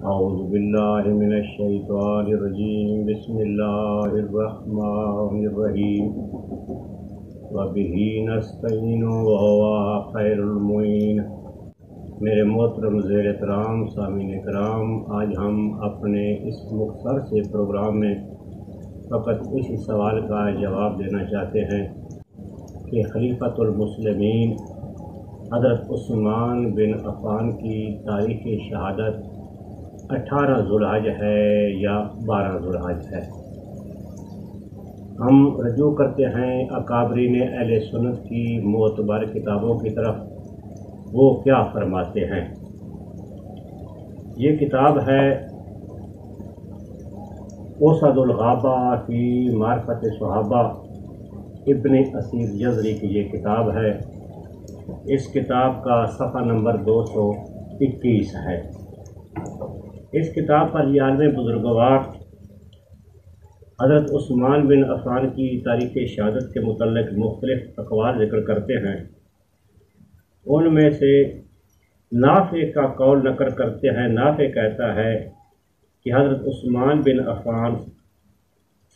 أعوذ بالله من الشيطان الرجيم بسم الله الرحمن الرحيم وبه نستعين وهو خير المعين۔ میرے محترم زیر احترام سامعین کرام، آج ہم اپنے اس مختصر سے پروگرام میں فقط اسی سوال کا جواب دینا چاہتے ہیں کہ خلیفۃ المسلمین حضرت عثمان بن عفان کی تاریخ شہادت 18 ذوالحج ہے یا 12 ذوالحج ہے؟ ہم رجوع کرتے ہیں اکابرین اہل سنت کی معتبر کتابوں کی طرف، وہ کیا فرماتے ہیں۔ یہ کتاب ہے اسد الغابہ فی معرفت صحابہ، ابن اسیر جزری کی یہ کتاب ہے۔ اس کتاب کا صفحہ نمبر 221 ہے۔ اس کتاب پر یہ عالم بزرگوار حضرت عثمان بن عفان کی تاریخ شہادت کے متعلق مختلف اقوال ذکر کرتے ہیں۔ ان میں سے نافع کا قول نقل کرتے ہیں۔ نافع کہتا ہے کہ حضرت عثمان بن عفان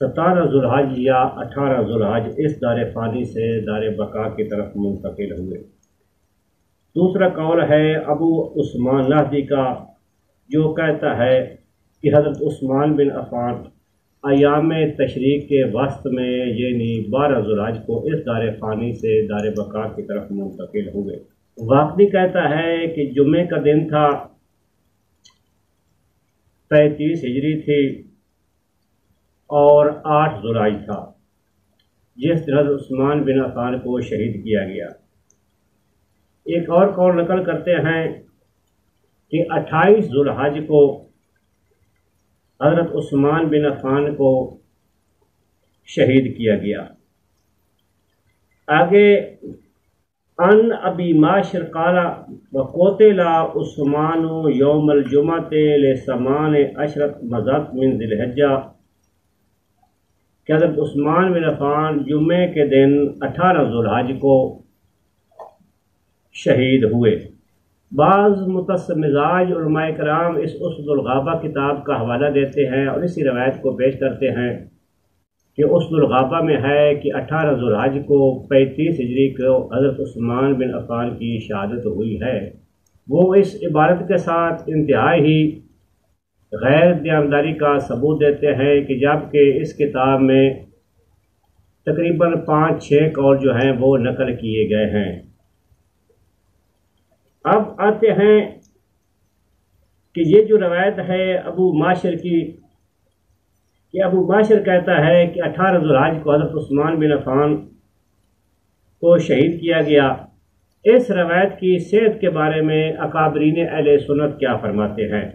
17 ذوالحج یا 18 ذوالحج اس دار فانی سے دار بقا کی طرف منتقل ہوئے۔ دوسرا قول ہے ابو عثمان نہدی کا، جو کہتا ہے کہ حضرت عثمان بن عفان ایام تشریق کے وسط میں یعنی 12 ذوالحج کو اس دار فانی سے دار بقا کی طرف منتقل ہوئے۔ واقعی کہتا ہے کہ جمعے کا دن تھا، 35 ہجری تھی اور 8 ذوالحج تھا جس دن حضرت عثمان بن عفان کو شہید کیا گیا۔ ایک اور قول نقل کرتے ہیں کہ 28 ذوالحج کو حضرت عثمان بن عفان کو شہید کیا گیا۔ آگے ان ابی معاشر قال وقتل عثمان یوم الجمعۃ لثمان عشرۃ مضت من ذی الحجہ، کہ حضرت عثمان بن عفان جمعے کے دن 18 ذوالحج کو شہید ہوئے۔ بعض متصل مزاج علماء کرام اس اسد الغابہ کتاب کا حوالہ دیتے ہیں اور اسی روایت کو پیش کرتے ہیں کہ اسد الغابہ میں ہے کہ 18 ذوالحج کو 35 ہجری کو حضرت عثمان بن عفان کی شہادت ہوئی ہے۔ وہ اس عبارت کے ساتھ انتہائی غیر دیانتداری کا ثبوت دیتے ہیں کہ جبکہ اس کتاب میں تقریباً 5-6 قول جو ہیں وہ نقل کیے گئے ہیں۔ اب آتے ہیں کہ یہ جو روایت ہے ابو معاشر کی، کہ ابو معاشر کہتا ہے کہ 18 ذوالحج کو حضرت عثمان بن عفان کو شہید کیا گیا۔ اس روایت کی صحت کے بارے میں اکابرین اہل سنت کیا فرماتے ہیں؟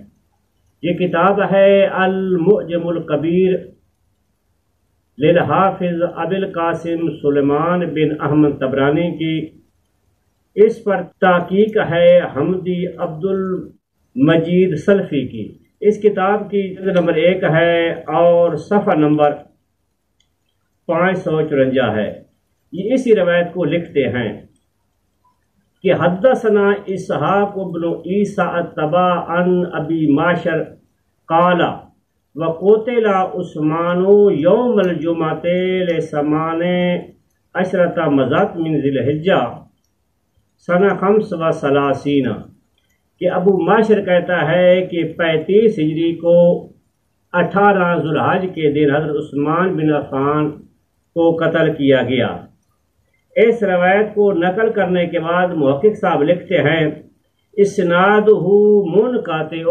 یہ کتاب ہے المعجم الکبیر للحافظ ابی القاسم سلیمان بن احمد طبرانی کی۔ اس پر تحقیق ہے حمدی عبد المجید سلفی کی۔ اس کتاب کی جلد نمبر 1 ہے اور صفحہ نمبر 554 ہے۔ یہ اسی روایت کو لکھتے ہیں کہ حدثنا اسحاق بن عیسیٰ الطبا عن ابی معاشر قال وقتل عثمان یوم الجمعۃ لثمان عشرۃ مضت من ذی الحجہ سنہ 35 کہ ابو معاشر کہتا ہے کہ 35 ہجری کو 18 ذوالحج کے دن حضرت عثمان بن عفان کو قتل کیا گیا۔ اس روایت کو نقل کرنے کے بعد محقق صاحب لکھتے ہیں اسنادہ منقطع،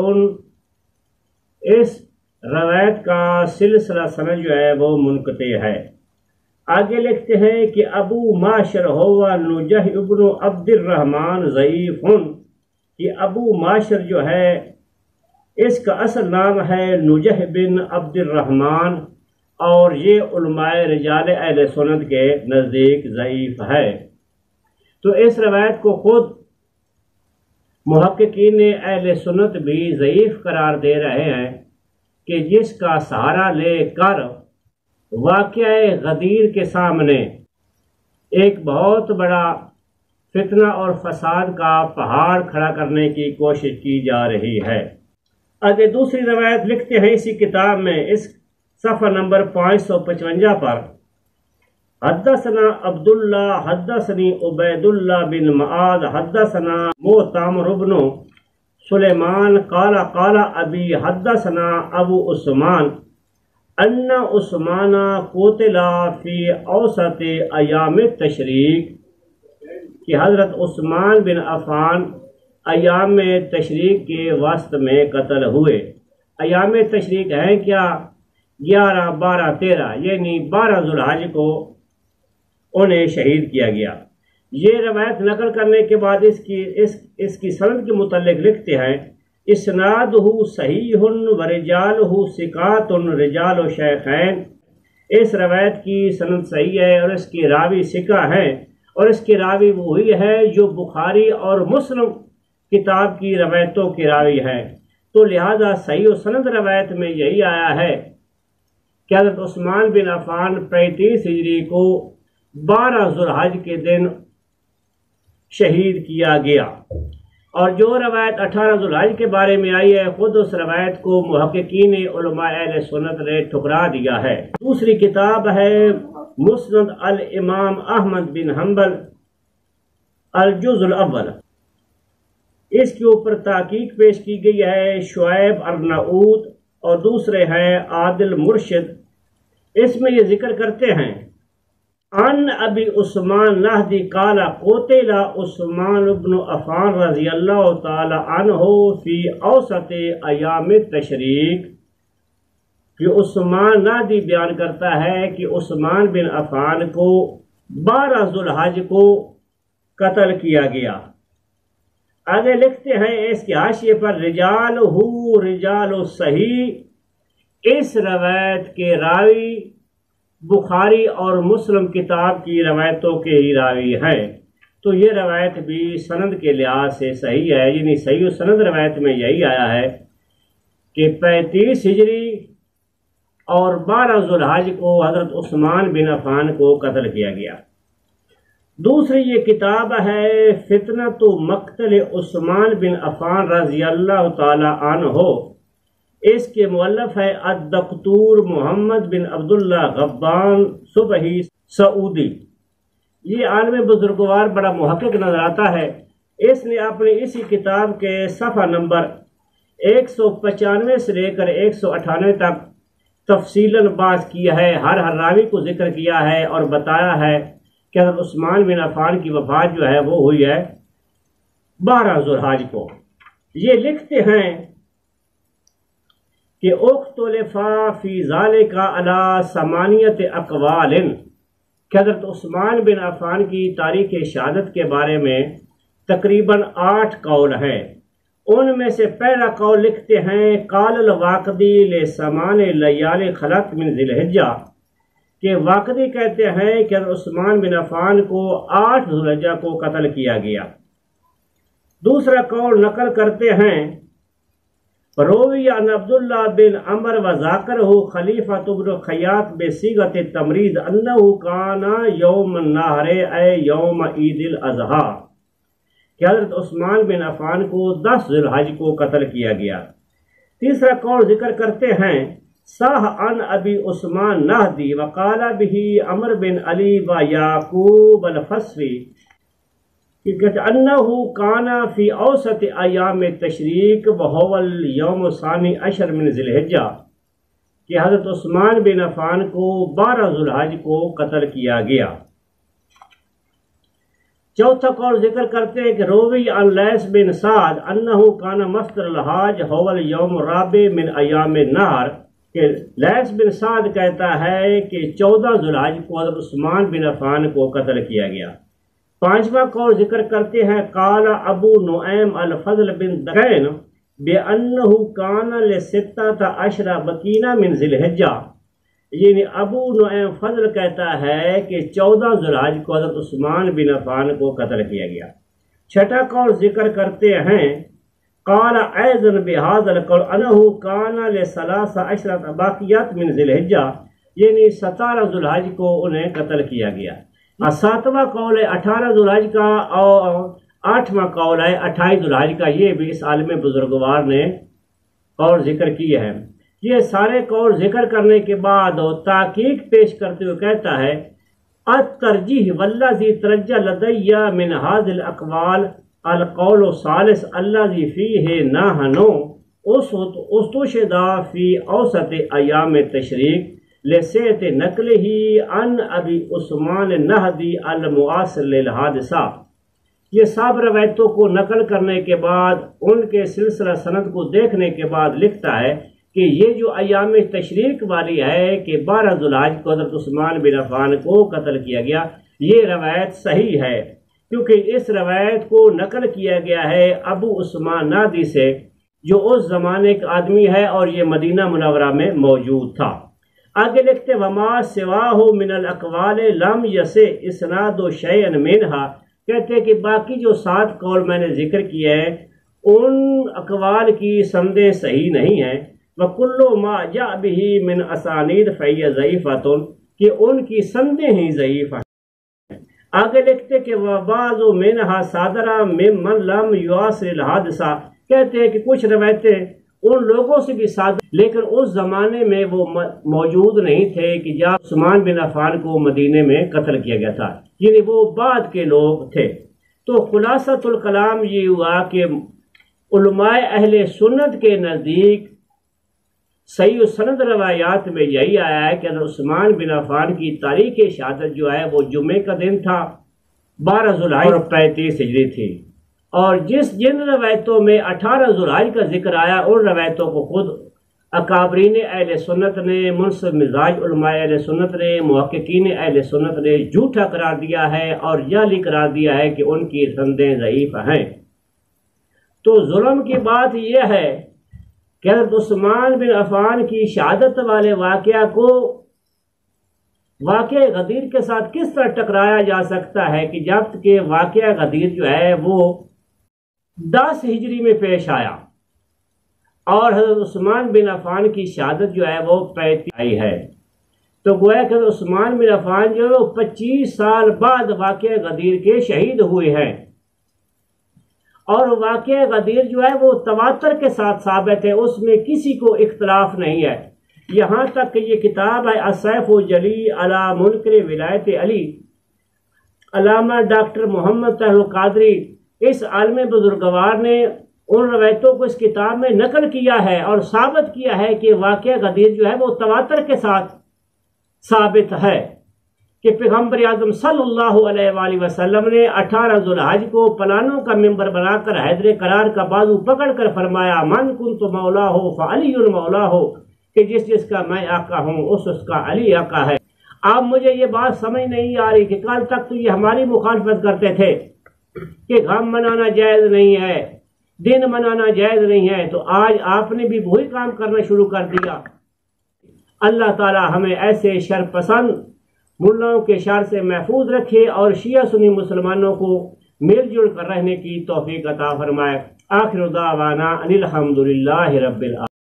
اس روایت کا سلسلہ سند جو ہے وہ منقطع ہے۔ آگے لکھتے ہیں کہ ابو معاشر ہوا نجہ ابن عبد الرحمن ضعیف، کہ ابو معاشر جو ہے اس کا اصل نام ہے نجہ بن عبد الرحمن، اور یہ علماء رجال اہل سنت کے نزدیک ضعیف ہے۔ تو اس روایت کو خود محققین اہل سنت بھی ضعیف قرار دے رہے ہیں کہ جس کا سہارا لے کر واقعہ غدیر کے سامنے ایک بہت بڑا فتنہ اور فساد کا پہاڑ کھڑا کرنے کی کوشش کی جا رہی ہے۔ آگے دوسری روایت لکھتے ہیں اسی کتاب میں اس صفحہ نمبر 555 پر، حدثنا عبداللہ حدثنی عبید اللہ بن معاذ حدثنا معتمر بن سلیمان قال قال ابی حدثنا ابو عثمان ان عثمان قتل فی اوسط ایام تشریق، کہ حضرت عثمان بن عفان ایام تشریق کے وسط میں قتل ہوئے۔ ایام تشریق ہیں کیا؟ 11، 12، 13 یعنی 12 ذوالحج کو انہیں شہید کیا گیا۔ یہ روایت نقل کرنے کے بعد اس کی سند کے متعلق لکھتے ہیں، اسنادہ صحیح ورجالہ ثقات رجال شیخین، اس روایت کی سند صحیح ہے اور اس کے راوی ثقہ ہیں، اور اس کے راوی وہی ہے جو بخاری اور مسلم کتاب کی روایتوں کے راوی ہیں، تو لہذا صحیح و سند روایت میں یہی آیا ہے کہ حضرت عثمان بن عفان 35 ہجری کو 12 ذوالحج کے دن شہید کیا گیا، اور جو روایت 18 ذوالحج کے بارے میں آئی ہے خود اس روایت کو محققین علماء اہل سنت نے ٹھکرا دیا ہے۔ دوسری کتاب ہے مسند الامام احمد بن حنبل الجزء الاول، اس کے اوپر تحقیق پیش کی گئی ہے شعیب ارناؤت اور دوسرے ہیں عادل مرشد۔ اس میں یہ ذکر کرتے ہیں ان ابی عثمان نہدی قال قتل عثمان بن عفان رضی اللہ تعالی عنہ فی اوسط ایام تشریق، کہ عثمان نہدی بیان کرتا ہے کہ عثمان بن عفان کو 12 ذوالحج کو قتل کیا گیا۔ آگے لکھتے ہیں اس کے حاشیے پر رجال رجال صحیح، اس روایت کے راوی بخاری اور مسلم کتاب کی روایتوں کے ہی راوی ہیں، تو یہ روایت بھی سند کے لحاظ سے صحیح ہے، یعنی صحیح و سند روایت میں یہی آیا ہے کہ 35 ہجری اور 12 ذوالحج کو حضرت عثمان بن عفان کو قتل کیا گیا۔ دوسری یہ کتاب ہے فتنۃ مقتل عثمان بن عفان رضی اللہ تعالی عنہ، اس کے مؤلف ہے الدکتور محمد بن عبداللہ غبان صبحی سعودی۔ یہ عالم بزرگوار بڑا محقق نظر آتا ہے، اس نے اپنی اسی کتاب کے صفحہ نمبر 195 سے لے کر 198 تک تفصیلاً بحث کیا ہے، ہر راوی کو ذکر کیا ہے اور بتایا ہے کہ حضرت عثمان بن عفان کی وفات جو ہے وہ ہوئی ہے 12 ذوالحج کو۔ یہ لکھتے ہیں کہ اختلفا فی ذالک علی 8 اقوال، کہ حضرت عثمان بن عفان کی تاریخ شہادت کے بارے میں تقریباً 8 قول ہیں۔ ان میں سے پہلا قول لکھتے ہیں قال الواقدی لثمان لیال خلت من ذی الحجہ، کہ واقدی کہتے ہیں کہ حضرت عثمان بن عفان کو 8 ذوالحجہ کو قتل کیا گیا۔ دوسرا قول نقل کرتے ہیں روی عن عبداللہ بن عمر وذاکرہ خلیفۃ بن خیاط بصیغۃ التمریض انہ کان یوم النحر اے یوم عید الاضحیٰ، کہ حضرت عثمان بن عفان کو 10 ذوالحج کو قتل کیا گیا۔ تیسرا قول ذکر کرتے ہیں صح عن ابی عثمان نہدی وقال بہ عمر بن علی و یعقوب الفصوی، کہ کہتے انہ کان فی اوسط ایام تشریق وہو الیوم الثانی عشر من ذی الحجہ، کہ حضرت عثمان بن عفان کو 12 ذوالحج کو قتل کیا گیا۔ چوتھا قول ذکر کرتے ہیں کہ روی عن لیث بن سعد انہ کان مفطر الحاج هو اليوم الرابع من ایام النحر، کہ لیث بن سعد کہتا ہے کہ 14 ذوالحج کو حضرت عثمان بن عفان کو قتل کیا گیا۔ پانچواں قول ذکر کرتے ہیں قال ابو نعیم الفضل بن دقین بأنہ کان لستۃ عشر بقینہ من ذی الحجہ، یعنی ابو نعیم فضل کہتا ہے کہ 14 ذوالحج کو حضرت عثمان بن عفان کو قتل کیا گیا۔ چھٹا قول ذکر کرتے ہیں قال ایضا بہذا القول انہ کان لثلاث عشرۃ باقیات من ذی الحجہ، یعنی 17 ذوالحج کو انہیں قتل کیا گیا۔ ساتواں قول ہے 18 ذوالحج کا، اور 8واں قول ہے 28 ذوالحج کا، یہ بھی اس عالم بزرگوار نے قول ذکر کیے ہیں۔ یہ سارے قول ذکر کرنے کے بعد تحقیق پیش کرتے ہوئے کہتا ہے الترجیح والذی ترجح لدی من هذه الاقوال القول الثالث الذی فیہ نحن استشهد فی اوسط ایام التشریق لصحة نقلہ عن ابی عثمان النہدی المعاصر للحادثہ۔ یہ سب روایتوں کو نقل کرنے کے بعد ان کے سلسلہ سند کو دیکھنے کے بعد لکھتا ہے کہ یہ جو ایام تشریق والی ہے کہ 12 ذوالحج کو حضرت عثمان بن عفان کو قتل کیا گیا، یہ روایت صحیح ہے، کیونکہ اس روایت کو نقل کیا گیا ہے ابو عثمان نادی سے، جو اس زمانے کا آدمی ہے اور یہ مدینہ منورہ میں موجود تھا۔ آگے لکھتے وما سواہ من الاقوال لم یسع اسناد شیئا منہا، کہتے کہ باقی جو 7 قول میں نے ذکر کیے ہیں ان اقوال کی سندیں صحیح نہیں ہیں، وَكُلُّ مَا جَاءَ بِهِ مِنْ أَسَانِيدَ فَهِيَ ضَعِيفَةٌ، کہ ان کی سندیں ہی ضعیف ہیں۔ آگے لکھتے کہ وَبَعْضُ مِنْهَا صَادَرَ مِمَّنْ لَمْ يُعَاصِرِ الْحَادِثَةَ، کہتے ہیں کہ کچھ روایتیں ان لوگوں سے بھی صادر، لیکن اس زمانے میں وہ موجود نہیں تھے کہ جب عثمان بن عفان کو مدینے میں قتل کیا گیا تھا، یعنی وہ بعد کے لوگ تھے۔ تو خلاصۃ الکلام یہ ہوا کہ علماء اہل سنت کے نزدیک صحیح سند روایات میں یہی آیا ہے کہ حضرت عثمان بن عفان کی تاریخ شہادت جو ہے وہ جمعے کا دن تھا، 12 ذوالحج اور 35 ہجری تھی، اور جن روایتوں میں 18 ذوالحج کا ذکر آیا ان روایتوں کو خود اکابرین اہل سنت نے، منصف مزاج علماء اہل سنت نے، محققین اہل سنت نے جھوٹا قرار دیا ہے اور جعلی قرار دیا ہے کہ ان کی سندیں ضعیف ہیں۔ تو ظلم کی بات یہ ہے کہ حضرت عثمان بن عفان کی شہادت والے واقعہ کو واقعہ غدیر کے ساتھ کس طرح ٹکرایا جا سکتا ہے کہ جب کہ واقعہ غدیر جو ہے وہ 10 ہجری میں پیش آیا اور حضرت عثمان بن عفان کی شہادت جو ہے وہ 35 آئی ہے، تو گویا کہ حضرت عثمان بن عفان جو ہے وہ 25 سال بعد واقعہ غدیر کے شہید ہوئے ہیں، اور واقعہ غدیر جو ہے وہ تواتر کے ساتھ ثابت ہے، اس میں کسی کو اختلاف نہیں ہے۔ یہاں تک کہ یہ کتاب ہے السیف الجلی علی منکر ولایت علی، علامہ ڈاکٹر محمد طاہر القادری اس عالم بزرگوار نے ان روایتوں کو اس کتاب میں نقل کیا ہے اور ثابت کیا ہے کہ واقعہ غدیر جو ہے وہ تواتر کے ساتھ ثابت ہے کہ پیغمبر اعظم صلی اللہ علیہ وآلہ وسلم نے 18 ذوالحج کو پلانوں کا ممبر بنا کر حیدر کرار کا بازو پکڑ کر فرمایا من کنت مولا ہو فعلی مولا ہو، کہ جس کا میں آقا ہوں اس کا علی آقا ہے۔ اب مجھے یہ بات سمجھ نہیں آ رہی کہ کل تک تو یہ ہماری مخالفت کرتے تھے کہ غم منانا جائز نہیں ہے، دن منانا جائز نہیں ہے، تو آج آپ نے بھی وہی کام کرنا شروع کر دیا۔ اللہ تعالی ہمیں ایسے شر پسند ملاؤں کے شر سے محفوظ رکھے اور شیعہ سنی مسلمانوں کو مل جل کر رہنے کی توفیق عطا فرمائے۔ آخر دعوانا ان الحمدللہ رب العالمین۔